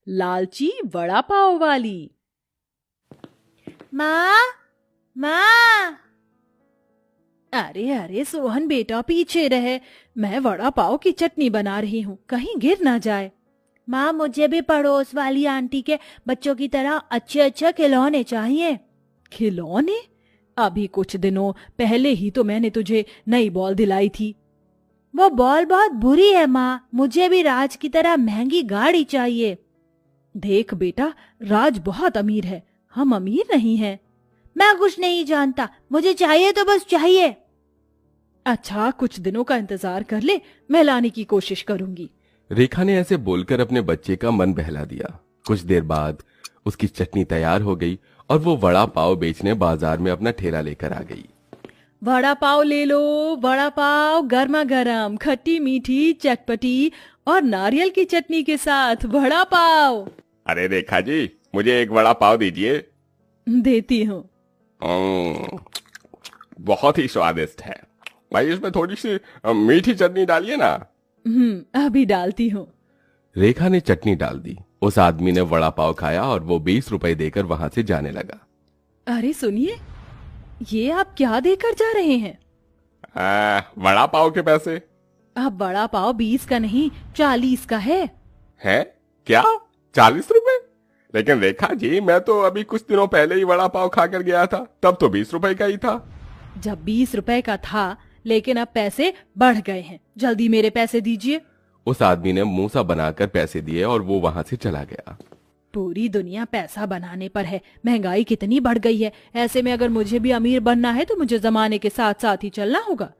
लालची वड़ा पाव वाली। माँ, माँ। अरे अरे सोहन बेटा, पीछे रहे, मैं वड़ा पाव की चटनी बना रही हूँ, कहीं गिर ना जाए। माँ, मुझे भी पड़ोस वाली आंटी के बच्चों की तरह अच्छे अच्छे खिलौने चाहिए। खिलौने? अभी कुछ दिनों पहले ही तो मैंने तुझे नई बॉल दिलाई थी। वो बॉल बहुत बुरी है माँ, मुझे भी राज की तरह महंगी गाड़ी चाहिए। देख बेटा, राज बहुत अमीर है, हम अमीर नहीं हैं। मैं कुछ नहीं जानता, मुझे चाहिए तो बस चाहिए। अच्छा, कुछ दिनों का इंतजार कर ले, मैं लाने की कोशिश करूंगी। रेखा ने ऐसे बोलकर अपने बच्चे का मन बहला दिया। कुछ देर बाद उसकी चटनी तैयार हो गई और वो वड़ा पाव बेचने बाजार में अपना ठेला लेकर आ गई। वड़ा पाव ले लो, वड़ा पाव गर्मा गर्म, खट्टी मीठी चटपटी और नारियल की चटनी के साथ वड़ा पाव। अरे रेखा जी, मुझे एक वड़ा पाव दीजिए। देती हूँ। बहुत ही स्वादिष्ट है भाई, इसमें थोड़ी सी मीठी चटनी डालिए ना। अभी डालती हूँ। रेखा ने चटनी डाल दी। उस आदमी ने वड़ा पाव खाया और वो 20 रुपए देकर वहां से जाने लगा। अरे सुनिए, ये आप क्या देकर जा रहे हैं? वड़ा पाव के पैसे। अब वड़ा पाव 20 का नहीं 40 का है। है क्या? 40 रुपए? लेकिन रेखा जी, मैं तो अभी कुछ दिनों पहले ही वड़ा पाव खाकर गया था, तब तो 20 रुपए का ही था। जब 20 रुपए का था, लेकिन अब पैसे बढ़ गए हैं, जल्दी मेरे पैसे दीजिए। उस आदमी ने मुंह सा बनाकर पैसे दिए और वो वहां से चला गया। पूरी दुनिया पैसा बनाने पर है, महंगाई कितनी बढ़ गई है। ऐसे में अगर मुझे भी अमीर बनना है तो मुझे जमाने के साथ साथ ही चलना होगा।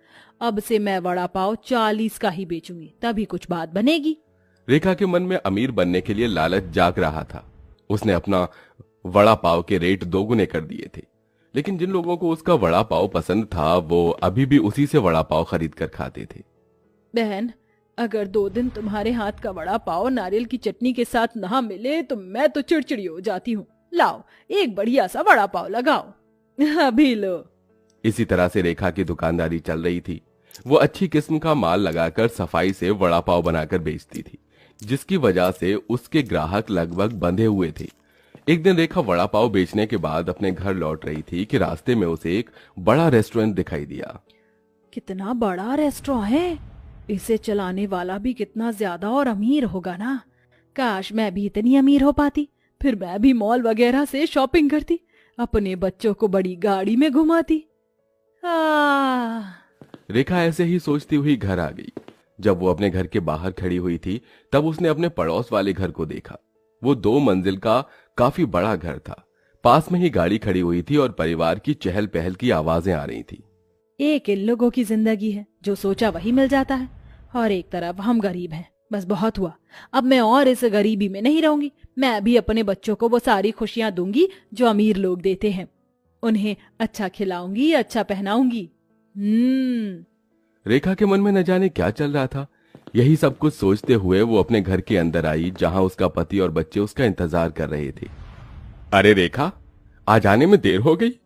अब से मैं वड़ा पाव 40 का ही बेचूंगी, तभी कुछ बात बनेगी। रेखा के मन में अमीर बनने के लिए लालच जाग रहा था। उसने अपना वड़ा पाव के रेट दोगुने कर दिए थे, लेकिन जिन लोगों को उसका वड़ा पाव पसंद था वो अभी भी उसी से वड़ा पाव खरीद कर खाते थे। बहन, अगर 2 दिन तुम्हारे हाथ का वड़ा पाव नारियल की चटनी के साथ ना मिले तो मैं तो चिड़चिड़ी हो जाती हूँ। लाओ, एक बढ़िया सा वड़ा पाव लगाओ, अभी लो। इसी तरह से रेखा की दुकानदारी चल रही थी। वो अच्छी किस्म का माल लगाकर सफाई से वड़ा पाव बनाकर बेचती थी, जिसकी वजह से उसके ग्राहक लगभग बंधे हुए थे। एक दिन रेखा वड़ा पाव बेचने के बाद अपने घर लौट रही थी कि रास्ते में उसे एक बड़ा रेस्टोरेंट दिखाई दिया। कितना बड़ा रेस्टोरेंट है, इसे चलाने वाला भी कितना ज्यादा और अमीर होगा ना। काश मैं भी इतनी अमीर हो पाती, फिर मैं भी मॉल वगैरह से शॉपिंग करती, अपने बच्चों को बड़ी गाड़ी में घुमाती। रेखा ऐसे ही सोचती हुई घर आ गई। जब वो अपने घर के बाहर खड़ी हुई थी तब उसने अपने पड़ोस वाले घर को देखा। वो 2 मंजिल का काफी बड़ा घर था। पास में ही गाड़ी खड़ी हुई थी और परिवार की चहल पहल की आवाजें आ रही थी। एक इन लोगों की जिंदगी है, जो सोचा वही मिल जाता है, और एक तरफ हम गरीब हैं। बस बहुत हुआ, अब मैं और इस गरीबी में नहीं रहूंगी। मैं भी अपने बच्चों को वो सारी खुशियां दूंगी जो अमीर लोग देते हैं। उन्हें अच्छा खिलाऊंगी, अच्छा पहनाऊंगी। रेखा के मन में न जाने क्या चल रहा था। यही सब कुछ सोचते हुए वो अपने घर के अंदर आई, जहां उसका पति और बच्चे उसका इंतजार कर रहे थे। अरे रेखा, आज आने में देर हो गई।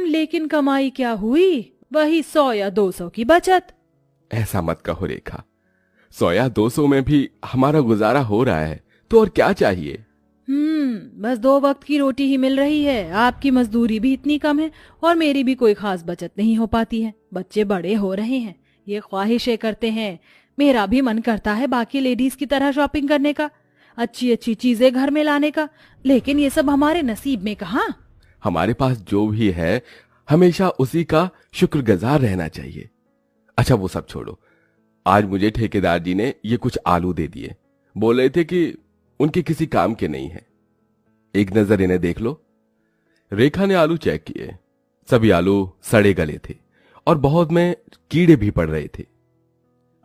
लेकिन कमाई क्या हुई, वही 100 या 200 की बचत। ऐसा मत कहो रेखा, 100 या 200 में भी हमारा गुजारा हो रहा है, तो और क्या चाहिए। बस 2 वक्त की रोटी ही मिल रही है। आपकी मजदूरी भी इतनी कम है और मेरी भी कोई खास बचत नहीं हो पाती है। बच्चे बड़े हो रहे हैं, ये ख्वाहिशें करते हैं। मेरा भी मन करता है बाकी लेडीज की तरह शॉपिंग करने का, अच्छी अच्छी चीजें घर में लाने का, लेकिन ये सब हमारे नसीब में कहाँ। हमारे पास जो भी है हमेशा उसी का शुक्रगुजार रहना चाहिए। अच्छा वो सब छोड़ो, आज मुझे ठेकेदार जी ने ये कुछ आलू दे दिए। बोल रहे थे कि उनके किसी काम के नहीं है, एक नजर इन्हें देख लो। रेखा ने आलू चेक किए। सभी आलू सड़े गले थे और बहुत में कीड़े भी पड़ रहे थे।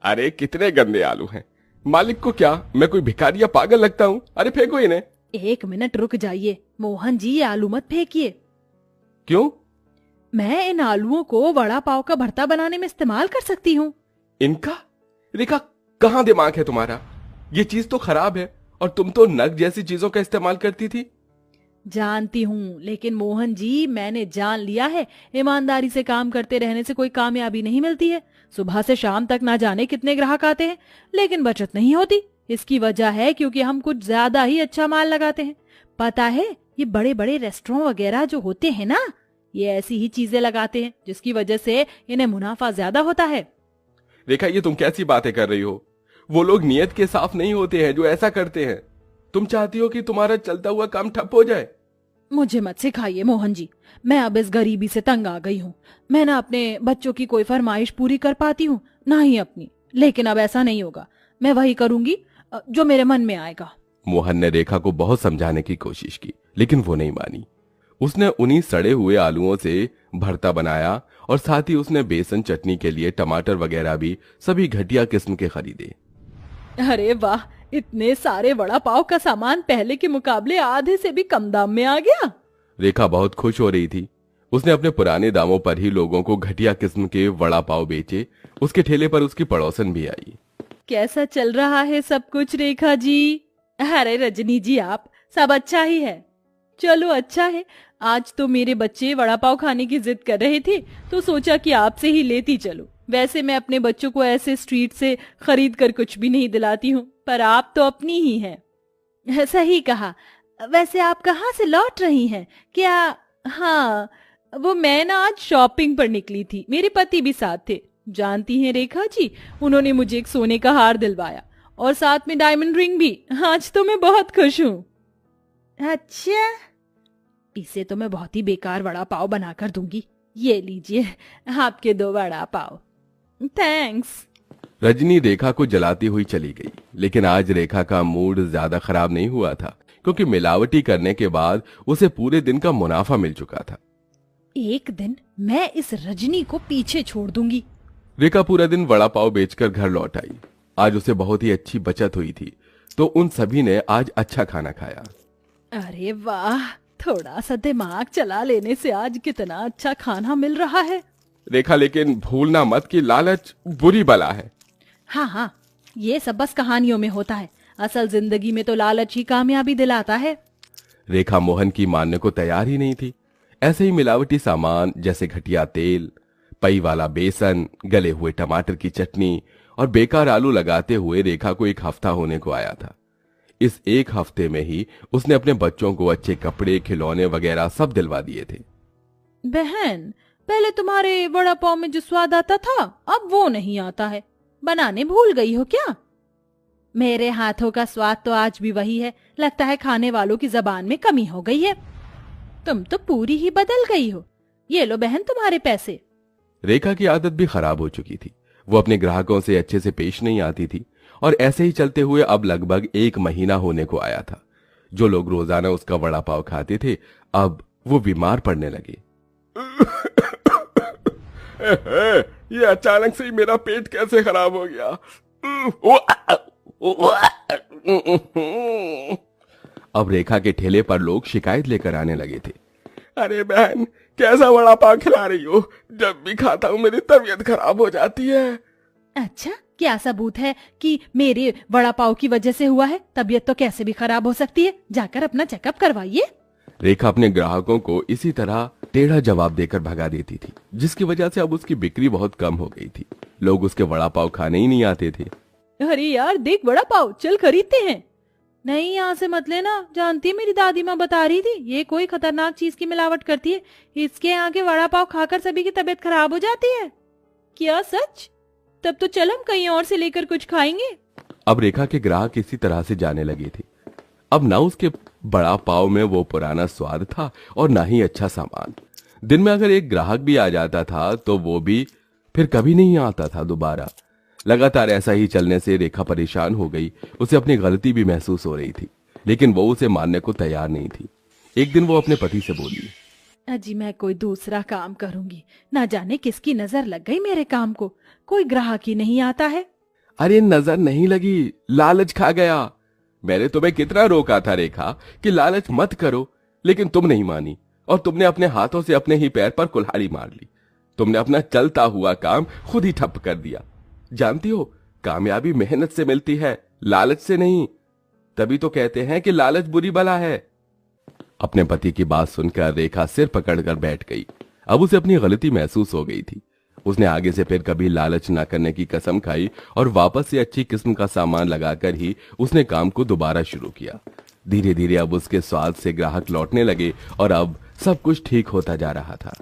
अरे कितने गंदे आलू हैं, मालिक को क्या मैं कोई भिखारी या पागल लगता हूँ? अरे फेंको इन्हें। 1 मिनट रुक जाइए मोहन जी, ये आलू मत फेंकिए। क्यों? मैं इन आलूओं को वड़ा पाव का भरता बनाने में इस्तेमाल कर सकती हूँ। इनका? रेखा, कहाँ दिमाग है तुम्हारा? ये चीज तो खराब है और तुम तो नग जैसी चीजों का इस्तेमाल करती थी। जानती हूँ, लेकिन मोहन जी मैंने जान लिया है, ईमानदारी से काम करते रहने से कोई कामयाबी नहीं मिलती है। सुबह से शाम तक ना जाने कितने ग्राहक आते हैं, लेकिन बचत नहीं होती। इसकी वजह है क्योंकि हम कुछ ज्यादा ही अच्छा माल लगाते हैं। पता है, ये बड़े बड़े रेस्टोरेंट वगैरह जो होते हैं ना, ये ऐसी ही चीजें लगाते हैं जिसकी वजह से इन्हें मुनाफा ज्यादा होता है। रेखा, ये तुम कैसी बातें कर रही हो? वो लोग नियत के साफ नहीं होते हैं जो ऐसा करते हैं। तुम चाहती हो कि तुम्हारा चलता हुआ काम ठप हो जाए? मुझे मत सिखाइए मोहन जी, मैं अब इस गरीबी से तंग आ गई हूँ। मैं ना अपने बच्चों की कोई फरमाइश पूरी कर पाती हूँ, ना ही अपनी। लेकिन अब ऐसा नहीं होगा, मैं वही करूंगी जो मेरे मन में आएगा। मोहन ने रेखा को बहुत समझाने की कोशिश की, लेकिन वो नहीं मानी। उसने उन्हीं सड़े हुए आलूओं से भरता बनाया और साथ ही उसने बेसन चटनी के लिए टमाटर वगैरह भी सभी घटिया किस्म के खरीदे। अरे वाह, इतने सारे वड़ा पाव का सामान पहले के मुकाबले आधे से भी कम दाम में आ गया। रेखा बहुत खुश हो रही थी। उसने अपने पुराने दामों पर ही लोगों को घटिया किस्म के वड़ा पाव बेचे। उसके ठेले पर उसकी पड़ोसन भी आई। कैसा चल रहा है सब कुछ रेखा जी? अरे रजनी जी, आप सब अच्छा ही है। चलो अच्छा है, आज तो मेरे बच्चे वड़ा पाव खाने की जिद कर रहे थे तो सोचा कि आपसे ही लेती चलो। वैसे मैं अपने बच्चों को ऐसे स्ट्रीट से खरीद कर कुछ भी नहीं दिलाती हूँ, पर आप तो अपनी ही हैं। सही कहा। वैसे आप कहाँ से लौट रही हैं क्या? हाँ, वो मैं ना आज शॉपिंग पर निकली थी, मेरे पति भी साथ थे। जानती हैं रेखा जी, उन्होंने मुझे एक सोने का हार दिलवाया और साथ में डायमंड रिंग भी। आज तो मैं बहुत खुश हूँ। अच्छा, इसे तो मैं बहुत ही बेकार वड़ा पाव बनाकर दूंगी। ये लीजिए आपके 2 वड़ा पाव। थैंक्स। रजनी रेखा को जलाती हुई चली गई, लेकिन आज रेखा का मूड ज्यादा खराब नहीं हुआ था, क्योंकि मिलावटी करने के बाद उसे पूरे दिन का मुनाफा मिल चुका था। एक दिन मैं इस रजनी को पीछे छोड़ दूंगी। रेखा पूरा दिन वड़ा पाव बेचकर घर लौट आई। आज उसे बहुत ही अच्छी बचत हुई थी, तो उन सभी ने आज अच्छा खाना खाया। अरे वाह, थोड़ा सा दिमाग चला लेने से आज कितना अच्छा खाना मिल रहा है। रेखा, लेकिन भूलना मत कि लालच बुरी बला है। हाँ हाँ, ये सब बस कहानियों में होता है, असल जिंदगी में तो लालच ही कामयाबी दिलाता है। रेखा मोहन की मानने को तैयार ही नहीं थी। ऐसे ही मिलावटी सामान जैसे घटिया तेल, पई वाला बेसन, गले हुए टमाटर की चटनी और बेकार आलू लगाते हुए रेखा को 1 हफ्ता होने को आया था। इस 1 हफ्ते में ही उसने अपने बच्चों को अच्छे कपड़े, खिलौने वगैरह सब दिलवा दिए थे। बहन, पहले तुम्हारे वड़ा पाव में जो स्वाद आता था अब वो नहीं आता है। बनाने भूल गई हो क्या? मेरे हाथों का स्वाद तो आज भी वही है। लगता है खाने वालों की जबान में कमी हो गई है। तुम तो पूरी ही बदल गई हो। ये लो बहन तुम्हारे पैसे। रेखा की आदत भी खराब हो चुकी थी। वो अपने ग्राहकों से अच्छे से पेश नहीं आती थी और ऐसे ही चलते हुए अब लगभग 1 महीना होने को आया था। जो लोग रोजाना उसका वड़ा पाव खाते थे, अब वो बीमार पड़ने लगे। ये अचानक से ही मेरा पेट कैसे खराब हो गया? अब रेखा के ठेले पर लोग शिकायत लेकर आने लगे थे। अरे बहन, कैसा वड़ा पाव खिला रही हो? जब भी खाता हूँ मेरी तबीयत खराब हो जाती है। अच्छा, क्या सबूत है कि मेरे वड़ा पाव की वजह से हुआ है? तबीयत तो कैसे भी खराब हो सकती है। जाकर अपना चेकअप करवाइए। रेखा अपने ग्राहकों को इसी तरह टेढ़ा जवाब देकर भगा देती थी, जिसकी वजह से अब उसकी बिक्री बहुत कम हो गई थी। लोग उसके वड़ा पाव खाने ही नहीं आते थे। अरे यार देख वड़ा पाव, चल खरीदते हैं। नहीं, यहाँ से मत लेना। जानती है मेरी दादी माँ बता रही थी ये कोई खतरनाक चीज की मिलावट करती है। इसके यहाँ के वड़ा पाव खाकर सभी की तबीयत खराब हो जाती है। क्या सच? तब तो चल हम कहीं और से लेकर कुछ खाएंगे। अब रेखा के ग्राहक इसी तरह से जाने लगे थे। अब ना उसके बड़ा पाव में वो पुराना स्वाद था और ना ही अच्छा सामान। दिन में अगर एक ग्राहक भी आ जाता था तो वो भी फिर कभी नहीं आता था दोबारा। लगातार ऐसा ही चलने से रेखा परेशान हो गई। उसे अपनी गलती भी महसूस हो रही थी, लेकिन वो उसे मानने को तैयार नहीं थी। एक दिन वो अपने पति से बोली, अजी मैं कोई दूसरा काम करूंगी। ना जाने किसकी नजर लग गई मेरे काम को, कोई ग्राहक ही नहीं आता है। अरे नजर नहीं लगी, लालच खा गया। मैंने तुम्हें कितना रोका था रेखा कि लालच मत करो, लेकिन तुम नहीं मानी और तुमने अपने हाथों से अपने ही पैर पर कुल्हाड़ी मार ली। तुमने अपना चलता हुआ काम खुद ही ठप कर दिया। जानती हो, कामयाबी मेहनत से मिलती है, लालच से नहीं। तभी तो कहते हैं कि लालच बुरी बला है। अपने पति की बात सुनकर रेखा सिर पकड़कर बैठ गई। अब उसे अपनी गलती महसूस हो गई थी उसने आगे से फिर कभी लालच न करने की कसम खाई और वापस से अच्छी किस्म का सामान लगाकर ही उसने काम को दोबारा शुरू किया। धीरे धीरे अब उसके स्वाद से ग्राहक लौटने लगे और अब सब कुछ ठीक होता जा रहा था।